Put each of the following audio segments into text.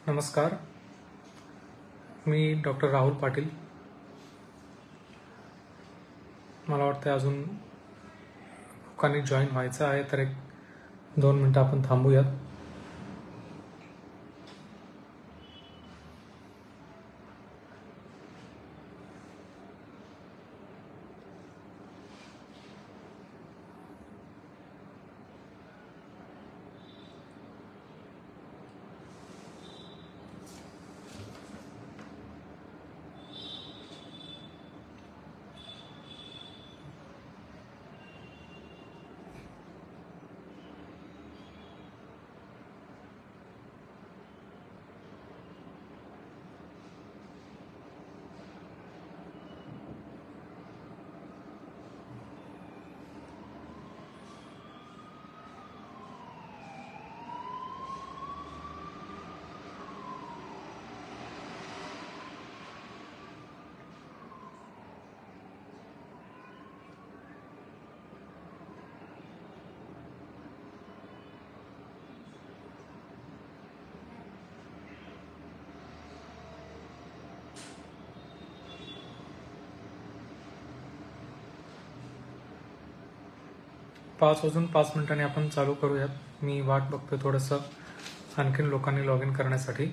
नमस्कार, मी डॉक्टर राहुल पाटील. मला वाटतं अजून लोकांनी जॉईन व्हायचं आहे, तर 1-2 मिनटं आपण थांबूयात. पाच वाजून 5 मिनिटांनी आपण चालू करूयात. मी वाट बघतोय थोडंसं आणखीन लोकांनी लॉग इन करण्यासाठी.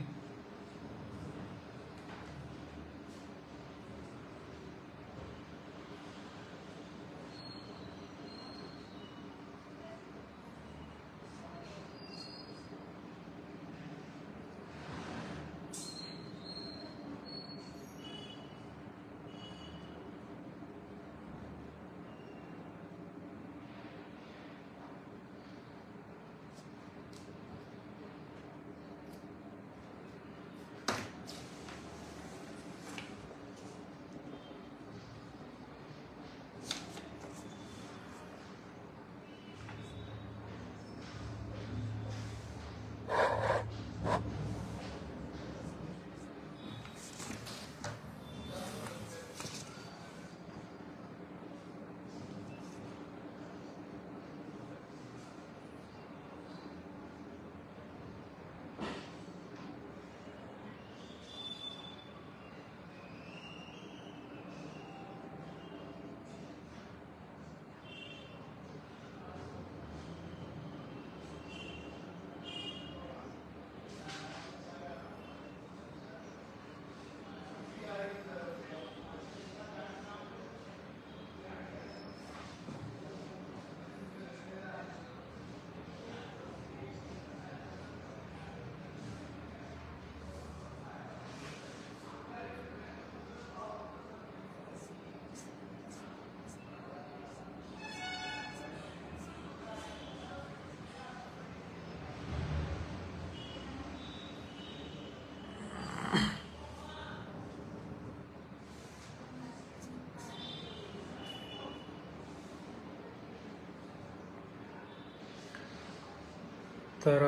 तर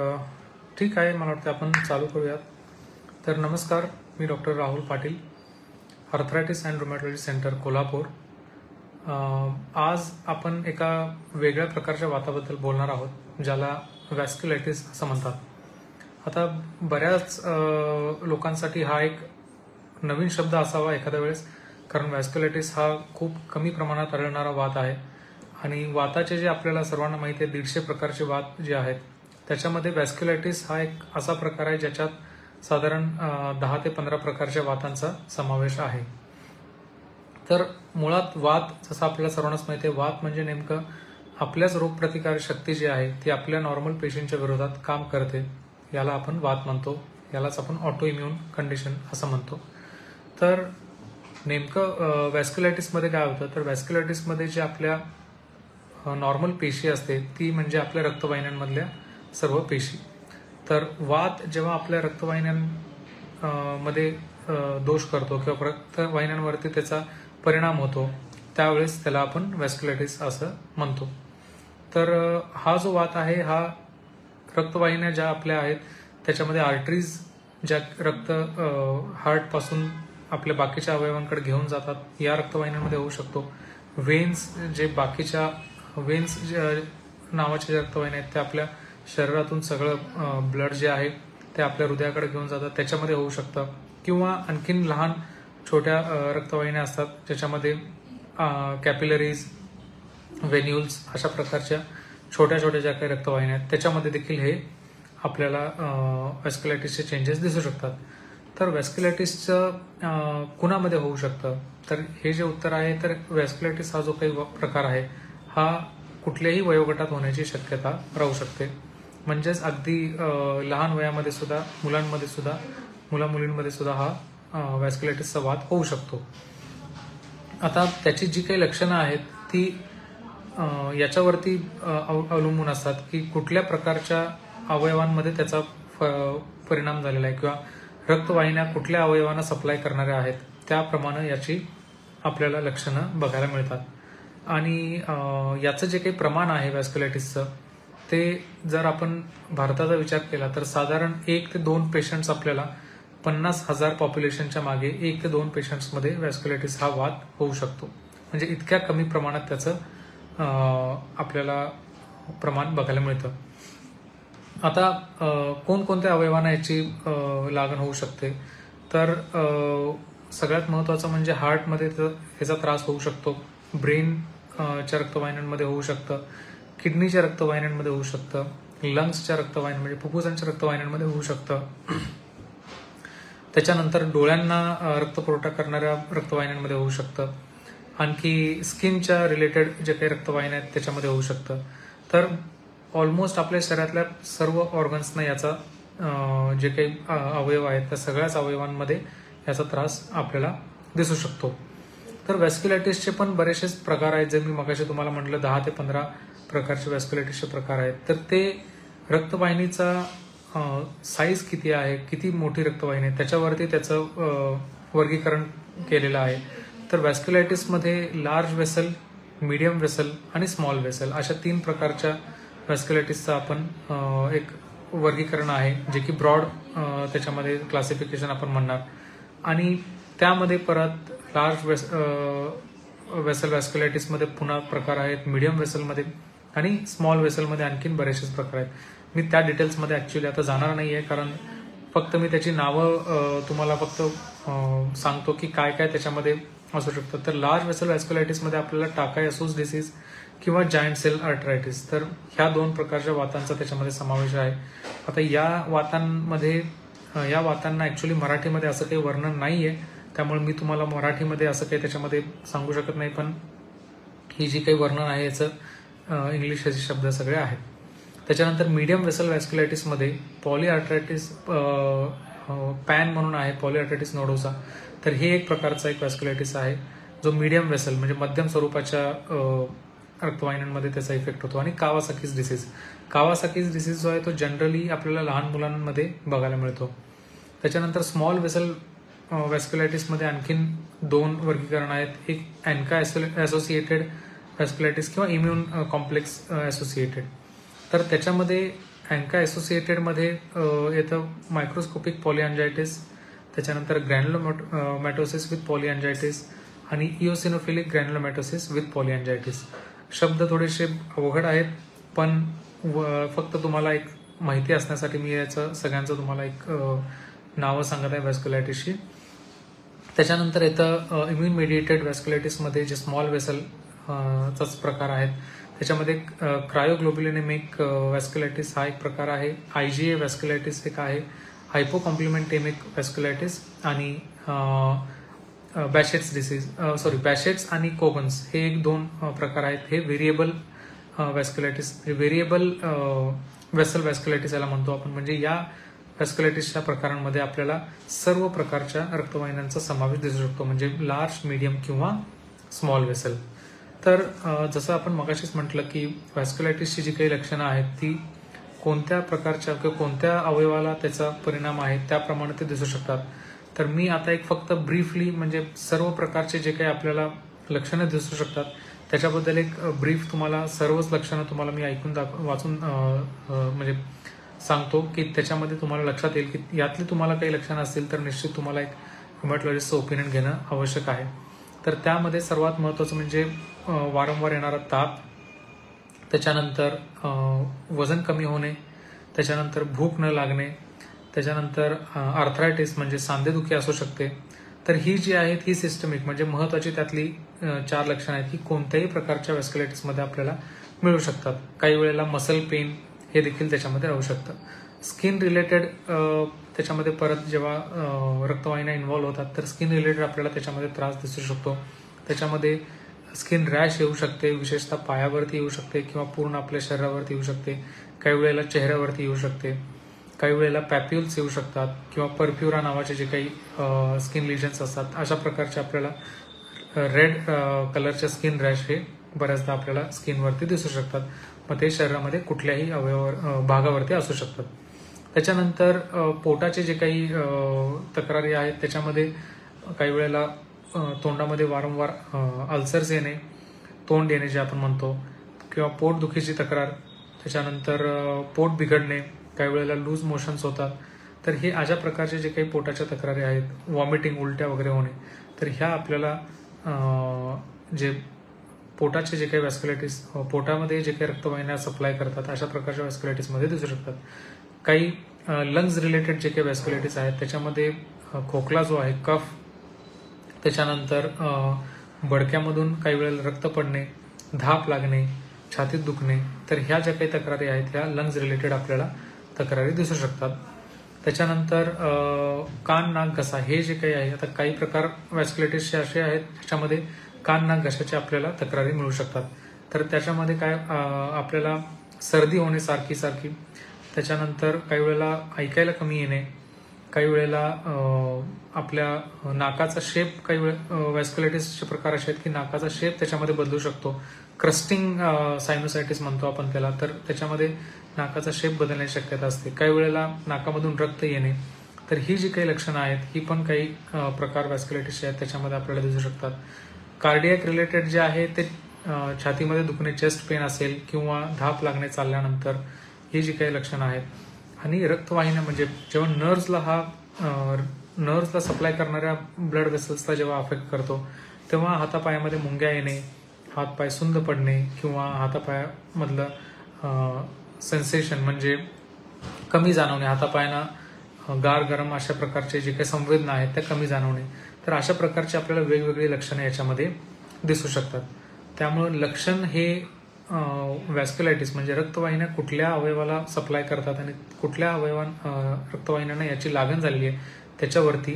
ठीक आहे, मला वाटतं आपण चालू करूयात. तर नमस्कार, मी doctor Rahul Patil, arthritis and rheumatology centre, Kolhapur. आज आपण एका वेगळ्या प्रकारच्या वाताबद्दल बोलणार आहोत, ज्याला वॅस्क्युलायटिस असं म्हणतात. आता बऱ्याच लोकांसाठी हा एक नवीन शब्द असावा एखाद्या वेळेस, कारण वॅस्क्युलायटिस हा खूप कमी प्रमाणात आढळणारा वात आहे. आणि वाताचे जे आपल्याला सर्वांना माहिती आहे 150 प्रकारचे वात जे आहेत, त्याच्यामध्ये वॅस्क्युलायटिस हा एक असा प्रकार आहे ज्याच्यात साधारण 10 ते 15 प्रकारच्या वातांचा समावेश आहे. तर मुळात वात, जसं आपल्याला सर्वांनाच माहिती आहे, वात म्हणजे नेमकं आपल्याच रोगप्रतिकारक शक्ती जी आहे ती आपल्या नॉर्मल पेशींच्या विरोधात काम करते. याला आपण वात म्हणतो, यालाच आपण ऑटो इम्युन कंडिशन असं म्हणतो. तर नेमकं वॅस्क्युलायटिसमध्ये काय होतं, तर वॅस्क्युलायटिसमध्ये जे आपल्या नॉर्मल पेशी असते ती म्हणजे आपल्या रक्तवाहिन्यांमधल्या सर्व पेशी. तर वात जेव्हा आपल्या रक्तवाहिन्यांमध्ये दोष करतो किंवा रक्तवाहिन्यांवरती त्याचा परिणाम होतो, त्यावेळेस त्याला आपण वॅस्क्युलायटिस असं म्हणतो. तर हा जो वात आहे, हा रक्तवाहिन्या ज्या आपल्या आहेत त्याच्यामध्ये आर्टरीज ज्या रक्त हार्टपासून आपल्या बाकीच्या अवयवांकडे घेऊन जातात, या रक्तवाहिन्यांमध्ये होऊ शकतो. वेन्स, जे बाकीच्या वेन्स नावाच्या ज्या रक्तवाहिन्या आहेत त्या आपल्या शरीरातून सगळं ब्लड जे आहे ते आपल्या हृदयाकडे घेऊन जातात, त्याच्यामध्ये होऊ शकतं. किंवा आणखीन लहान छोट्या रक्तवाहिन्या असतात ज्याच्यामध्ये कॅपिलरीज, व्हेन्युल्स अशा प्रकारच्या छोट्या छोट्या ज्या काही रक्तवाहिन्या आहेत त्याच्यामध्ये देखील हे आपल्याला व्हॅस्क्युलायटिसचे चेंजेस दिसू शकतात. तर व्हॅस्क्युलायटिसचं कुणामध्ये होऊ शकतं? तर हे जे उत्तर आहे, तर व्हॅस्क्युलायटिस हा जो काही प्रकार आहे हा कुठल्याही वयोगटात होण्याची शक्यता राहू शकते. म्हणजेच अगदी लहान वयामध्ये सुद्धा, मुलांमध्ये सुद्धा, मुलींमध्ये सुद्धा हा व्हॅस्क्युलायटिसचा वाद होऊ शकतो. आता त्याची जी काही लक्षणं आहेत ती याच्यावरती अवलंबून असतात की कुठल्या प्रकारच्या अवयवांमध्ये त्याचा परिणाम झालेला आहे किंवा रक्तवाहिन्या कुठल्या अवयवांना सप्लाय करणाऱ्या आहेत, त्याप्रमाणे याची आपल्याला लक्षणं बघायला मिळतात. आणि याचं जे काही प्रमाण आहे व्हॅस्क्युलायटिसचं, ते जर आपण भारताचा विचार केला तर साधारण 1 ते 2 पेशंट्स आपल्याला 50,000 पॉप्युलेशनच्या मागे 1 ते 2 पेशंट्समध्ये व्हॅस्क्युलायटिस हा वाद होऊ शकतो. म्हणजे इतक्या कमी प्रमाणात त्याचं आपल्याला प्रमाण बघायला मिळतं. आता कोणकोणत्या अवयवांना याची लागण होऊ शकते? तर सगळ्यात महत्त्वाचं म्हणजे हार्टमध्ये याचा त्रास होऊ शकतो, ब्रेनच्या रक्तवाहिन्यांमध्ये होऊ शकतं, किडनीच्या रक्तवाहिन्यांमध्ये होऊ शकतं, लंग्सच्या रक्तवाहिन्या म्हणजे फुफ्फुसांच्या रक्तवाहिन्यांमध्ये होऊ शकतं. त्याच्यानंतर डोळ्यांना रक्तपुरवठा करणाऱ्या रक्तवाहिन्यांमध्ये होऊ शकतं. आणखी स्किनच्या रिलेटेड जे काही रक्तवाहिन्या आहेत त्याच्यामध्ये होऊ शकतं. तर ऑलमोस्ट आपल्या शरीरातल्या सर्व ऑर्गन्सना याचा जे काही अवयव आहेत त्या सगळ्याच अवयवांमध्ये याचा त्रास आपल्याला दिसू शकतो. तर व्हॅस्क्युलायटिसचे पण बरेचसेच प्रकार आहेत. जे मी मगाशी तुम्हाला म्हटलं 10 ते 15 प्रकारचे व्हॅस्क्युलायटिसचे प्रकार आहेत. तर ते रक्तवाहिनीचा साईज किती आहे, किती मोठी रक्तवाहिनी आहे त्याच्यावरती त्याचं वर्गीकरण केलेलं आहे. तर व्हॅस्क्युलायटिसमध्ये लार्ज वेसल, मीडियम वेसल आणि स्मॉल वेसल अशा 3 प्रकारच्या व्हॅस्क्युलायटिसचं आपण एक वर्गीकरण आहे, जे की ब्रॉड त्याच्यामध्ये क्लासिफिकेशन आपण म्हणणार. आणि त्यामध्ये परत लार्ज वेसल व्हॅस्क्युलायटिसमध्ये पुन्हा प्रकार आहेत, मीडियम वेसलमध्ये आणि स्मॉल वेसलमध्ये आणखीन बरेचसेच प्रकार आहेत. मी त्या डिटेल्समध्ये ऍक्च्युली आता जाणार नाहीये, कारण फक्त मी त्याची नावं तुम्हाला फक्त सांगतो की काय काय त्याच्यामध्ये असू शकतं. तर लार्ज वेसल व्हॅस्क्युलायटिसमध्ये आपल्याला टाकायासोस डिसीज किंवा जायंट सेल आर्थरायटिस, तर ह्या 2 प्रकारच्या वातांचा त्याच्यामध्ये समावेश आहे. आता या वातांना ऍक्च्युली मराठीमध्ये असं काही वर्णन नाहीये, त्यामुळे मी तुम्हाला मराठीमध्ये असं काही त्याच्यामध्ये सांगू शकत नाही. पण ही जी काही वर्णन आहे याचं इंग्लिश शब्द सगळे आहेत. त्याच्यानंतर मीडियम वेसल व्हॅस्क्युलायटिसमध्ये पॉलीआर्थरायटिस पॅन म्हणून आहे, पॉलीआर्थरायटिस नोडोसा. तर हे एक प्रकारचा एक व्हॅस्क्युलायटिस आहे जो मीडियम वेसल म्हणजे मध्यम स्वरूपाच्या रक्तवाहिन्यांमध्ये त्याचा इफेक्ट होतो. आणि कावासाकीज डिसीज जो आहे तो जनरली आपल्याला लहान मुलांमध्ये बघायला मिळतो. त्याच्यानंतर स्मॉल वेसल व्हॅस्क्युलायटिसमध्ये आणखीन 2 वर्गीकरण आहेत. एक अँका असोसिएटेड व्हॅस्क्युलायटिस किंवा इम्युन कॉम्प्लेक्स असोसिएटेड. तर त्याच्यामध्ये अँका असोसिएटेडमध्ये येतं मायक्रोस्कोपिक पॉलीअँजायटिस, त्याच्यानंतर ग्रॅन्युलोमॅटोसिस विथ पॉलीअँजायटिस आणि इओसिनोफिलिक ग्रॅन्युलोमॅटोसिस विथ पॉलीअँजायटिस. शब्द थोडेसे अवघड आहेत, पण फक्त तुम्हाला एक माहिती असण्यासाठी मी याचं सगळ्यांचं तुम्हाला एक नावं सांगत आहे व्हॅस्क्युलायटिसची. त्याच्यानंतर येतं इम्युन मेडिएटेड व्हॅस्क्युलायटिसमध्ये जे स्मॉल वेसल चाच प्रकार आहेत. त्याच्यामध्ये क्रायोग्लोब्युलिनेमिक व्हॅस्क्युलायटिस हा एक प्रकार आहे, IgA व्हॅस्क्युलायटिस एक आहे, हायपोकॉम्प्लिमेंटेमिक व्हॅस्क्युलायटिस आणि बॅशेट्स आणि कोगन्स हे एक 2 प्रकार आहेत. हे व्हेरिएबल व्हॅस्क्युलायटिस, व्हेरिएबल वेसल व्हॅस्क्युलायटिस याला म्हणतो आपण. म्हणजे या व्हॅस्क्युलायटिसच्या प्रकारांमध्ये आपल्याला सर्व प्रकारच्या रक्तवाहिन्यांचा समावेश दिसू शकतो, म्हणजे लार्ज, मीडियम किंवा स्मॉल वेसल. तर जसं आपण मगाशीच म्हटलं की व्हॅस्क्युलायटिसची जी काही लक्षणं आहेत ती कोणत्या प्रकारच्या किंवा कोणत्या अवयवाला त्याचा परिणाम आहे त्याप्रमाणे ते दिसू शकतात. तर मी आता एक फक्त ब्रीफली म्हणजे सर्व प्रकारचे जे काही आपल्याला लक्षणं दिसू शकतात त्याच्याबद्दल एक ब्रीफ तुम्हाला सर्वच लक्षणं तुम्हाला मी ऐकून वाचून म्हणजे सांगतो की त्याच्यामध्ये तुम्हाला लक्षात येईल की यातली तुम्हाला काही लक्षणं असतील तर निश्चित तुम्हाला एक रुमॅटॉलॉजिस्टचं ओपिनियन घेणं आवश्यक आहे. तर त्यामध्ये सर्वात महत्त्वाचं म्हणजे वारंवार येणारा ताप, त्याच्यानंतर वजन कमी होणे, त्याच्यानंतर भूक न लागणे, त्याच्यानंतर आर्थरायटिस म्हणजे सांधेदुखी असू शकते. तर ही जी आहेत ही सिस्टमिक म्हणजे महत्वाची त्यातली 4 लक्षणं आहेत की कोणत्याही प्रकारच्या व्हॅस्क्युलायटिसमध्ये आपल्याला मिळू शकतात. काही वेळेला मसल पेन हे देखील त्याच्यामध्ये राहू शकतं. स्किन रिलेटेड त्याच्यामध्ये परत जेव्हा रक्तवाहिन्या इन्व्हॉल्व्ह होतात तर स्किन रिलेटेड आपल्याला त्याच्यामध्ये त्रास दिसू शकतो. त्याच्यामध्ये स्किन रॅश येऊ शकते, विशेषतः पायावरती येऊ शकते किंवा पूर्ण आपल्या शरीरावरती येऊ शकते. काही वेळेला चेहऱ्यावरती येऊ शकते. काही वेळेला पॅप्युल्स येऊ शकतात किंवा परफ्युरा नावाचे जे काही स्किन लिजन्स असतात. अशा प्रकारचे आपल्याला रेड कलरच्या स्किन रॅश हे बऱ्याचदा आपल्याला स्किनवरती दिसू शकतात. मग ते शरीरामध्ये कुठल्याही भागावरती असू शकतात. त्याच्यानंतर पोटाचे जे काही तक्रारी आहेत त्याच्यामध्ये काही वेळेला तोंडामध्ये वारंवार अल्सर्स येणे, तोंड येणे जे आपण म्हणतो, किंवा पोटदुखीची तक्रार, त्याच्यानंतर पोट बिघडणे, काही वेळेला लूज मोशन्स होतात. तर हे अशा प्रकारचे जे काही पोटाच्या तक्रारी आहेत, व्हॉमिटिंग, उलट्या वगैरे होणे, तर ह्या आपल्याला जे पोटाचे जे काही व्हॅस्क्युलायटिस, पोटामध्ये जे काही रक्तवाहिन्या सप्लाय करतात अशा प्रकारच्या व्हॅस्क्युलायटिसमध्ये दिसू शकतात. काही लंग्स रिलेटेड जे काही व्हॅस्क्युलायटिस आहेत त्याच्यामध्ये खोकला जो आहे, कफ, त्याच्यानंतर बडक्यामधून काही वेळेला रक्त पडणे, धाप लागणे, छातीत दुखणे, तर ह्या ज्या काही तक्रारी आहेत ह्या लंग्स रिलेटेड आपल्याला तक्रारी दिसू शकतात. त्याच्यानंतर कान, नाक, घसा हे जे काही आहे, आता काही प्रकार व्हॅस्क्युलायटिसचे असे आहेत ज्याच्यामध्ये कान, नाक, घशाच्या आपल्याला तक्रारी मिळू शकतात. तर त्याच्यामध्ये काय आपल्याला सर्दी होणे सारखी, त्याच्यानंतर काही वेळेला ऐकायला कमी येणे, काही वेळेला आपल्या नाकाचा शेप, काही व्हॅस्क्युलायटिसचे प्रकार असे आहेत की नाकाचा शेप त्याच्यामध्ये बदलू शकतो. क्रस्टिंग सायनोसायटिस म्हणतो आपण त्याला, तर त्याच्यामध्ये नाकाचा शेप बदलण्याची शक्यता असते. काही वेळेला नाकामधून रक्त येणे. तर ही जी काही लक्षणं आहेत ही पण काही प्रकार व्हॅस्क्युलायटिसचे आहेत त्याच्यामध्ये आपल्याला दिसू शकतात. कार्डियक रिलेटेड जे आहे ते छातीमध्ये दुखणे, चेस्ट पेन असेल किंवा धाप लागणे चालल्यानंतर, ही जी काही लक्षणं आहेत. आणि रक्तवाहिन्या म्हणजे जेव्हा नर्व्सला सप्लाय करणाऱ्या ब्लड वेसल्सला जेव्हा अफेक्ट करतो तेव्हा हातापायामध्ये मुंग्या येणे, हातपाय सुंद पडणे किंवा हातापायामधलं सेन्सेशन म्हणजे कमी जाणवणे, हातापायांना गार गरम अशा प्रकारचे जे काही संवेदना आहेत त्या कमी जाणवणे. तर अशा प्रकारचे आपल्याला वेगवेगळी लक्षणं याच्यामध्ये दिसू शकतात. त्यामुळे लक्षण हे व्हॅस्क्युलायटिस म्हणजे रक्तवाहिन्या कुठल्या अवयवाला सप्लाय करतात आणि कुठल्या रक्तवाहिन्यांना याची लागण झालेली आहे त्याच्यावरती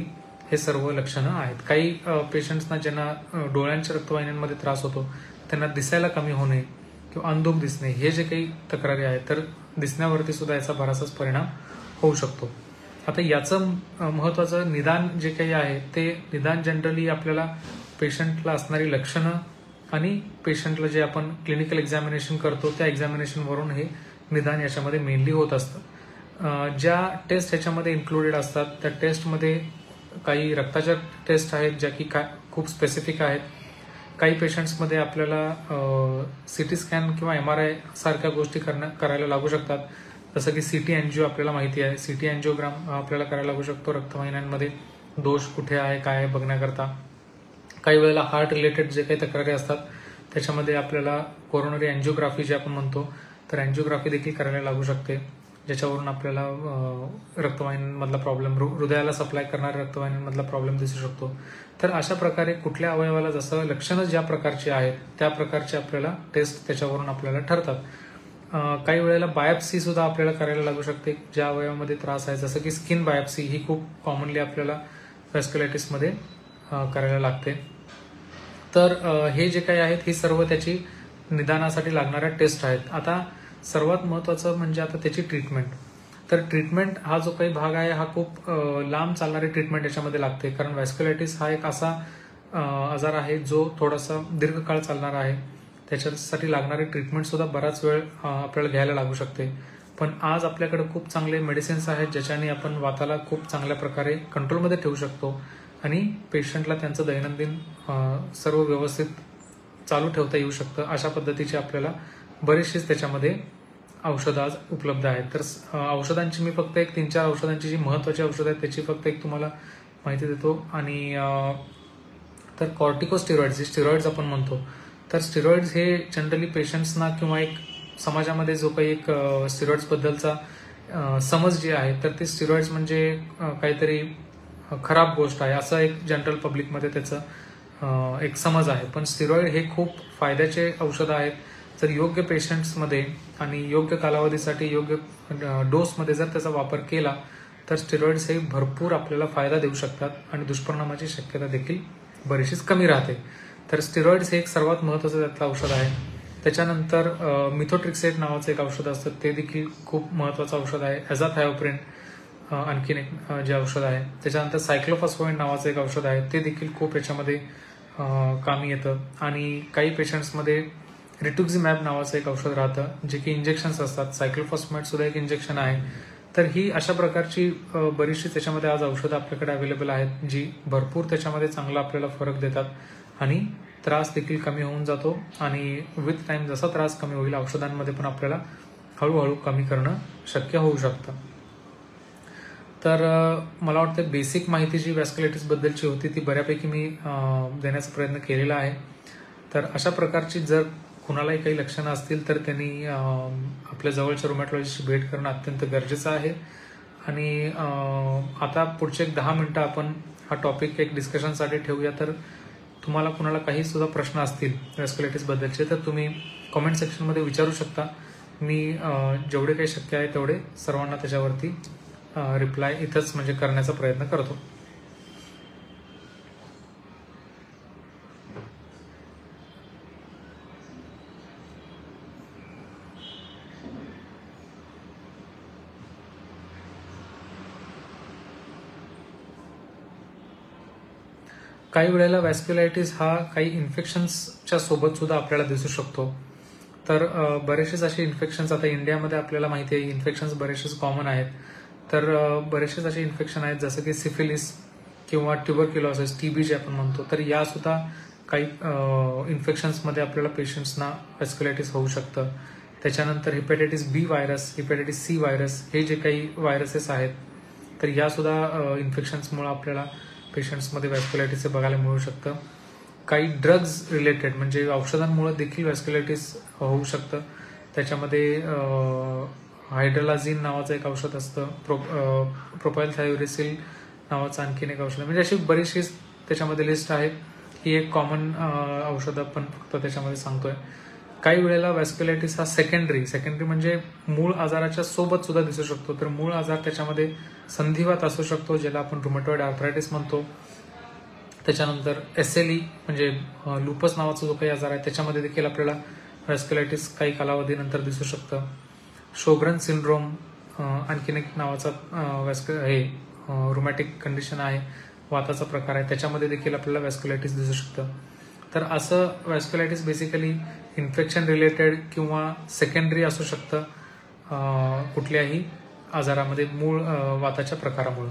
हे सर्व लक्षणं आहेत. काही पेशंट्सना ज्यांना डोळ्यांच्या रक्तवाहिन्यांमध्ये त्रास होतो त्यांना दिसायला कमी होणे किंवा अंधुक दिसणे, हे जे काही तक्रारी आहेत तर दिसण्यावरती सुद्धा याचा बराचसाच परिणाम होऊ शकतो. आता याचं महत्वाचं निदान जे काही आहे ते निदान जनरली आपल्याला पेशंटला असणारी लक्षणं आणि पेशंटला जे आपण क्लिनिकल एक्झामिनेशन करतो त्या एक्झामिनेशनवरून हे निदान याच्यामध्ये मेनली होत असतं. ज्या टेस्ट ह्याच्यामध्ये इन्क्लुडेड असतात त्या टेस्टमध्ये काही रक्ताच्या टेस्ट आहेत ज्या की खूप स्पेसिफिक आहेत. काही पेशंट्समध्ये आपल्याला सिटी स्कॅन किंवा MRI सारख्या गोष्टी करायला लागू शकतात. जसं की CT एन्जिओ आपल्याला माहिती आहे, CT एन्जिओग्राम आपल्याला करायला लागू शकतो रक्तवाहिन्यांमध्ये दोष कुठे आहे काय आहे बघण्याकरता. काही वेळेला हार्ट रिलेटेड जे काही तक्रारी असतात त्याच्यामध्ये आपल्याला कोरोनरी एन्जिओग्राफी जे आपण म्हणतो तर एन्जिओग्राफी देखील करायला लागू शकते, ज्याच्यावरून आपल्याला रक्तवाहिन्यांमधला प्रॉब्लेम, हृदयाला सप्लाय करणाऱ्या रक्तवाहिन्यांमधला प्रॉब्लेम दिसू शकतो. तर अशा प्रकारे कुठल्या अवयवाला जसं लक्षणं ज्या प्रकारची आहेत त्या प्रकारचे आपल्याला टेस्ट त्याच्यावरून आपल्याला ठरतात. काही वेळेला बायोप्सी सुद्धा आपल्याला करायला लागू शकते ज्या अवयवामध्ये त्रास आहे, जसं की स्किन बायोप्सी ही खूप कॉमनली आपल्याला व्हॅस्क्युलायटिसमध्ये करायला लागते. तर हे जे काही आहेत ही सर्व त्याची निदानासाठी लागणाऱ्या टेस्ट आहेत. आता सर्वात महत्वाचं म्हणजे आता त्याची ट्रीटमेंट. तर ट्रीटमेंट हा जो काही भाग आहे हा खूप लांब चालणारी ट्रीटमेंट याच्यामध्ये लागते, कारण व्हॅस्क्युलायटिस हा एक असा आजार आहे जो थोडासा दीर्घकाळ चालणारा आहे. त्याच्यासाठी लागणारी ट्रीटमेंट सुद्धा बराच वेळ आपल्याला घ्यायला लागू शकते. पण आज आपल्याकडे खूप चांगले मेडिसिन्स आहेत ज्याच्याने आपण वाताला खूप चांगल्या प्रकारे कंट्रोलमध्ये ठेवू शकतो आणि पेशंटला त्यांचं दैनंदिन सर्व व्यवस्थित चालू ठेवता येऊ शकतं. अशा पद्धतीचे आपल्याला बरेचसेच त्याच्यामध्ये औषधं आज उपलब्ध आहेत. तर औषधांची मी फक्त एक 3-4 औषधांची जी महत्वाची औषधं आहेत त्याची फक्त एक तुम्हाला माहिती देतो. आणि तर कॉर्टिकोस्टेरॉइड्स, जे स्टेरॉइड्स आपण म्हणतो, तर स्टेरॉइड्स हे जनरली पेशंट्सना किंवा एक समाजामध्ये जो काही एक स्टेरॉइड्स बद्दलचा समज जी आहे तर ती स्टिरॉइड्स म्हणजे काहीतरी खराब गोष्ट आहे असं एक जनरल पब्लिकमध्ये त्याचं एक समज आहे. पण स्टिरॉइड हे खूप फायद्याचे औषधं आहेत. जर योग्य पेशंट्समध्ये आणि योग्य कालावधीसाठी योग्य डोसमध्ये जर त्याचा वापर केला तर स्टिरॉइड्स हे भरपूर आपल्याला फायदा देऊ शकतात आणि दुष्परिणामाची शक्यता देखील बरीचशीच कमी राहते. तर स्टिरॉइड्स हे एक सर्वात महत्त्वाचं त्यातलं औषध आहे. त्याच्यानंतर मिथोट्रिक्सेट नावाचं एक औषध असतं, ते देखील खूप महत्त्वाचं औषध आहे. ॲझाथायोप्रिन आणखीन एक जे औषध आहे. त्याच्यानंतर सायक्लोफॉस्फामाइड नावाचं एक औषध आहे, ते देखील खूप याच्यामध्ये कामी येतं. आणि काही पेशंट्समध्ये रिटुक्झिमॅब नावाचं एक औषध राहतं जे की इंजेक्शन्स असतात. सायक्लोफॉस्फामाइड सुद्धा एक इंजेक्शन आहे. तर ही अशा प्रकारची बरीचशी त्याच्यामध्ये आज औषधं आपल्याकडे अवेलेबल आहेत जी भरपूर त्याच्यामध्ये चांगला आपल्याला फरक देतात आणि त्रास देखील कमी होऊन जातो. आणि विथ टाइम जसा त्रास कमी होईल औषधांमध्ये पण आपल्याला हळूहळू कमी करणं शक्य होऊ शकतं. तर मला वाटतं बेसिक माहिती जी वॅस्क्युलायटिसबद्दलची होती ती बऱ्यापैकी मी देण्याचा प्रयत्न केलेला आहे. तर अशा प्रकारची जर कुणालाही काही लक्षणं असतील तर त्यांनी आपल्या जवळच्या रुमॅटॉलॉजिस्टची भेट करणं अत्यंत गरजेचं आहे. आणि आता पुढचे 10 मिनिटं आपण हा टॉपिक एक डिस्कशनसाठी ठेवूया. तर तुम्हाला कुणाला काही सुद्धा प्रश्न असतील वॅस्क्युलायटिसबद्दलचे तर तुम्ही कॉमेंट सेक्शनमध्ये विचारू शकता. मी जेवढे काही शक्य आहे तेवढे सर्वांना त्याच्यावरती रिप्लाय इथंच म्हणजे करण्याचा प्रयत्न करतो. काही वेळेला वॅस्क्युलायटिस हा काही इन्फेक्शन्सच्या सोबत सुद्धा आपल्याला दिसू शकतो. तर बरेचसेच असे इन्फेक्शन्स आता इंडियामध्ये आपल्याला माहिती आहे इन्फेक्शन्स बरेचसेच कॉमन आहेत. तर बरेचसेच असे इन्फेक्शन आहेत जसं की सिफिलिस किंवा ट्युबरक्युलोसिस TB जे आपण म्हणतो. तर यासुद्धा काही इन्फेक्शन्समध्ये आपल्याला पेशंट्सना वॅस्क्युलायटिस होऊ शकतं. त्याच्यानंतर hepatitis B virus, hepatitis C virus हे जे काही व्हायरसेस आहेत तर यासुद्धा इन्फेक्शन्समुळे आपल्याला पेशंट्समध्ये वॅस्क्युलायटिस बघायला मिळू शकतं. काही ड्रग्ज रिलेटेड म्हणजे औषधांमुळे देखील वॅस्क्युलायटिस होऊ शकतं. त्याच्यामध्ये हायड्रोलाझिन नावाचं एक औषध असतं, प्रोपाइलथायोरेसिल नावाचं आणखीन एक औषध, म्हणजे अशी बरीचशी त्याच्यामध्ये लिस्ट आहे. ही एक कॉमन औषधं आपण फक्त त्याच्यामध्ये सांगतोय. काही वेळेला वॅस्क्युलायटिस हा सेकंडरी म्हणजे मूळ आजाराच्या सोबत सुद्धा दिसू शकतो. तर मूळ आजार त्याच्यामध्ये संधिवात असू शकतो ज्याला आपण रुमॅटॉइड आर्थरायटिस म्हणतो. त्याच्यानंतर SLE म्हणजे लुपस नावाचा जो काही आजार आहे त्याच्यामध्ये देखील आपल्याला वॅस्क्युलायटिस काही कालावधीनंतर दिसू शकतं. शोग्रन सिंड्रोम आणखीन एक नावाचा रुमॅटिक कंडिशन आहे, वाताचा प्रकार आहे, त्याच्यामध्ये देखील आपल्याला वॅस्क्युलायटिस दिसू शकतं. तर असं वॅस्क्युलायटिस बेसिकली इन्फेक्शन रिलेटेड किंवा सेकंडरी असू शकतं कुठल्याही आजारामध्ये मूळ वाताच्या प्रकारामुळे.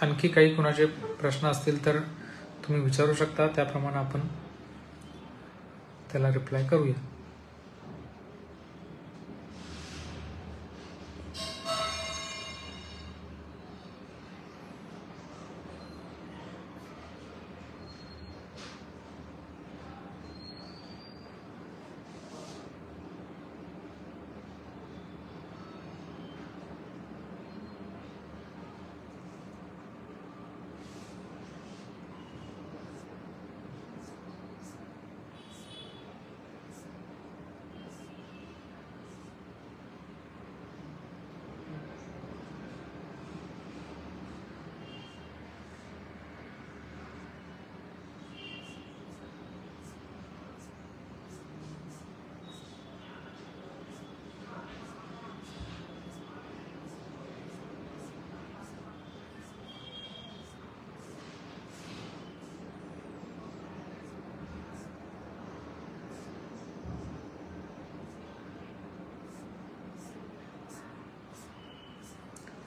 आणखी काही कुणाचे प्रश्न असतील तर तुम्ही विचारू शकता, त्याप्रमाणे आपण त्याला रिप्लाय करूया.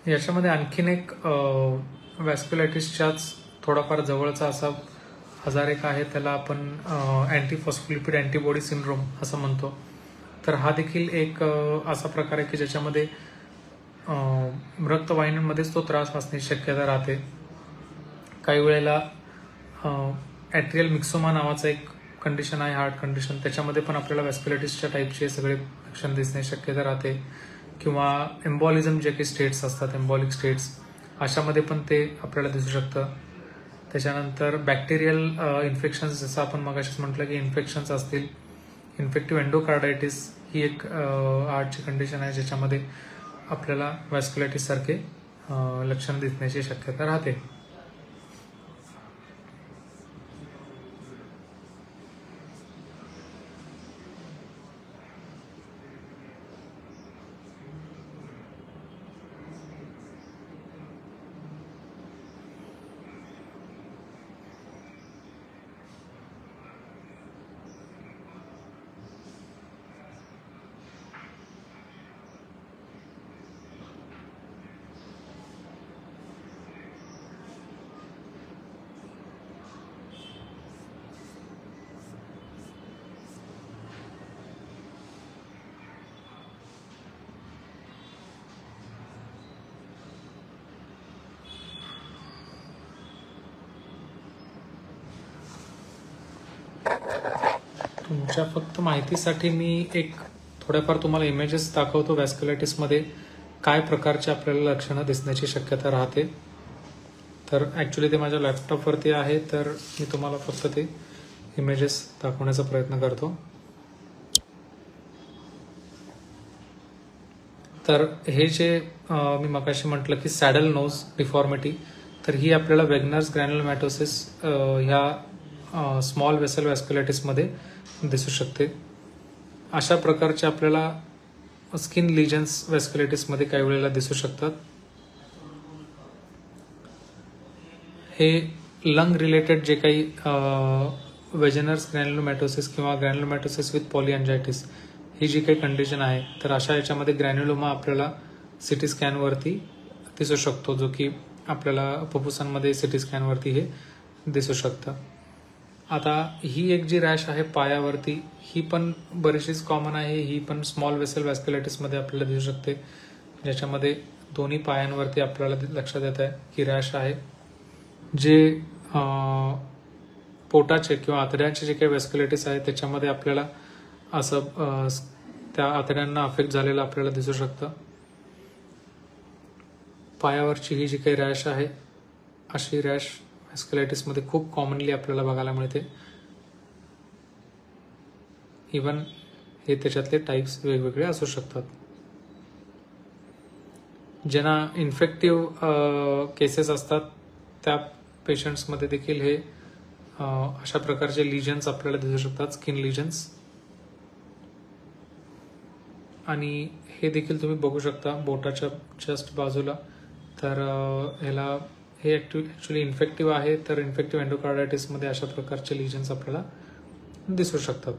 याच्यामध्ये आणखीन एक वॅस्क्युलायटिसच्याच थोडाफार जवळचा असा आजार एक आहे, त्याला आपण अँटीफॉस्फोलिपिड अँटीबॉडी सिंड्रोम असं म्हणतो. तर हा देखील एक असा प्रकार आहे की ज्याच्यामध्ये रक्तवाहिन्यांमध्येच तो त्रास असण्याची शक्यता राहते. काही वेळेला ॲट्रियल मिक्सोमा नावाचं एक कंडिशन आहे, हार्ट कंडिशन, त्याच्यामध्ये पण आपल्याला व्हॅस्क्युलायटिसच्या टाईपचे सगळे लक्षण दिसण्याची शक्यता राहते. किंवा एम्बॉलिझम जे काही स्टेट्स असतात, एम्बॉलिक स्टेट्स, अशामध्ये पण ते आपल्याला दिसू शकतं. त्याच्यानंतर बॅक्टेरियल इन्फेक्शन्स, जसं आपण मगाशीच म्हटलं की इन्फेक्शन्स असतील. इन्फेक्टिव्ह एंडोकार्डायटिस ही एक हार्टची कंडिशन आहे ज्याच्यामध्ये आपल्याला व्हॅस्क्युलायटिस सारखे लक्षण दिसण्याची शक्यता राहते. तुमच्या फक्त माहितीसाठी मी एक थोड्याफार तुम्हाला इमेजेस दाखवतो व्हॅस्क्युलायटिसमध्ये काय प्रकारचे आपल्याला लक्षणं दिसण्याची शक्यता राहते. तर ॲक्च्युली ते माझ्या लॅपटॉपवरती आहे, तर मी तुम्हाला फक्त ते इमेजेस दाखवण्याचा प्रयत्न करतो. तर हे जे मी मगाशी म्हटलं की सॅडल नोज डिफॉर्मिटी, तर ही आपल्याला वेगनर्स ग्रॅन्युलोमॅटोसिस ह्या स्मॉल वेसल व्हॅस्क्युलायटिसमध्ये दिसू शकते. अशा प्रकारचे आपल्याला स्किन लिजन्स व्हॅस्क्युलायटिसमध्ये काही वेळेला दिसू शकतात. हे लंग रिलेटेड जे काही वेजनर्स ग्रॅन्युलोमॅटोसिस किंवा ग्रॅन्युलोमॅटोसिस विथ पॉलिअँजायटिस ही जी काही कंडिशन आहे, तर अशा याच्यामध्ये ग्रॅन्युलोमा आपल्याला सिटी स्कॅनवरती दिसू शकतो, जो की आपल्याला फुफ्फुसांमध्ये सिटी स्कॅनवरती हे दिसू शकतं. आता ही एक जी रॅश आहे पायावरती, ही पण बरीचशीच कॉमन आहे. ही पण स्मॉल वेसल व्हॅस्क्युलायटिसमध्ये आपल्याला दिसू शकते, ज्याच्यामध्ये दोन्ही पायांवरती आपल्याला लक्षात येत आहे की रॅश आहे. जे पोटाचे किंवा आतड्यांचे जे काही व्हॅस्क्युलायटिस आहे त्याच्यामध्ये आपल्याला असं त्या आतड्यांना अफेक्ट झालेलं आपल्याला दिसू शकतं. पायावरची ही जी काही रॅश आहे, अशी रॅश व्हॅस्क्युलायटिसमध्ये खूप कॉमनली आपल्याला बघायला मिळते. इवन हे त्याच्यातले टाईप्स वेगवेगळे असू शकतात. ज्यांना इन्फेक्टिव्ह केसेस असतात त्या पेशंट्समध्ये देखील हे अशा प्रकारचे लिजन्स आपल्याला दिसू शकतात, स्किन लिजन्स. आणि हे देखील तुम्ही बघू शकता बोटाच्या जस्ट बाजूला. तर ह्याला हे ॲक्च्युली इन्फेक्टिव्ह आहे, तर इन्फेक्टिव्ह एंडोकार्डायटिसमध्ये अशा प्रकारचे लिजन्स आपल्याला दिसू शकतात.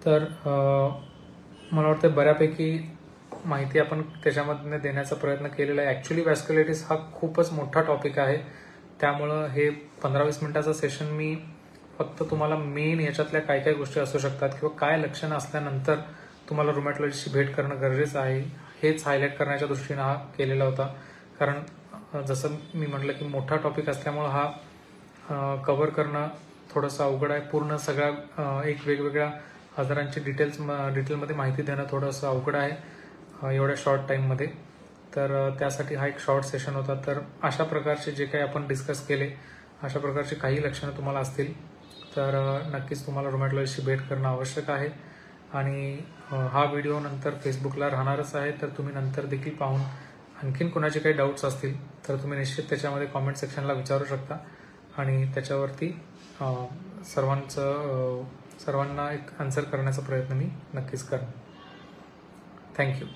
तर मला वाटतं बऱ्यापैकी माहिती आपण त्याच्यामध्ये देण्याचा प्रयत्न केलेला आहे. ॲक्च्युली व्हॅस्क्युलायटिस हा खूपच मोठा टॉपिक आहे, त्यामुळं हे 15-20 मिनिटाचं सेशन मी फक्त तुम्हाला मेन याच्यातल्या काय काय गोष्टी असू शकतात किंवा काय लक्षणं असल्यानंतर तुम्हाला रुमॅटॉलॉजिस्टची भेट करणं गरजेचं आहे हेच हायलाईट करण्याच्या दृष्टीनं हा केलेला होता. कारण जसं मी म्हटलं की मोठा टॉपिक असल्यामुळं हा कव्हर करणं थोडंसं अवघड आहे. पूर्ण सगळ्या एक वेगवेगळ्या आजारांची डिटेलमध्ये माहिती देणं थोडंसं अवघड आहे एवढ्या शॉर्ट टाईममध्ये. तर त्यासाठी हा एक शॉर्ट सेशन होता. तर अशा प्रकारचे जे काही आपण डिस्कस केले, अशा प्रकारचे काही लक्षणं तुम्हाला असतील तर नक्कीच तुम्हाला रुमॅटॉलॉजिस्टची भेट करणं आवश्यक आहे. आणि हा व्हिडिओ नंतर फेसबुकला राहणारच आहे, तर तुम्ही नंतर देखील पाहून आणखीन कोणाचे काही डाऊट्स असतील तर तुम्ही निश्चित त्याच्यामध्ये कॉमेंट सेक्शनला विचारू शकता आणि त्याच्यावरती सर्वांना एक आन्सर करण्याचा प्रयत्न मी नक्कीच करेन. थँक्यू.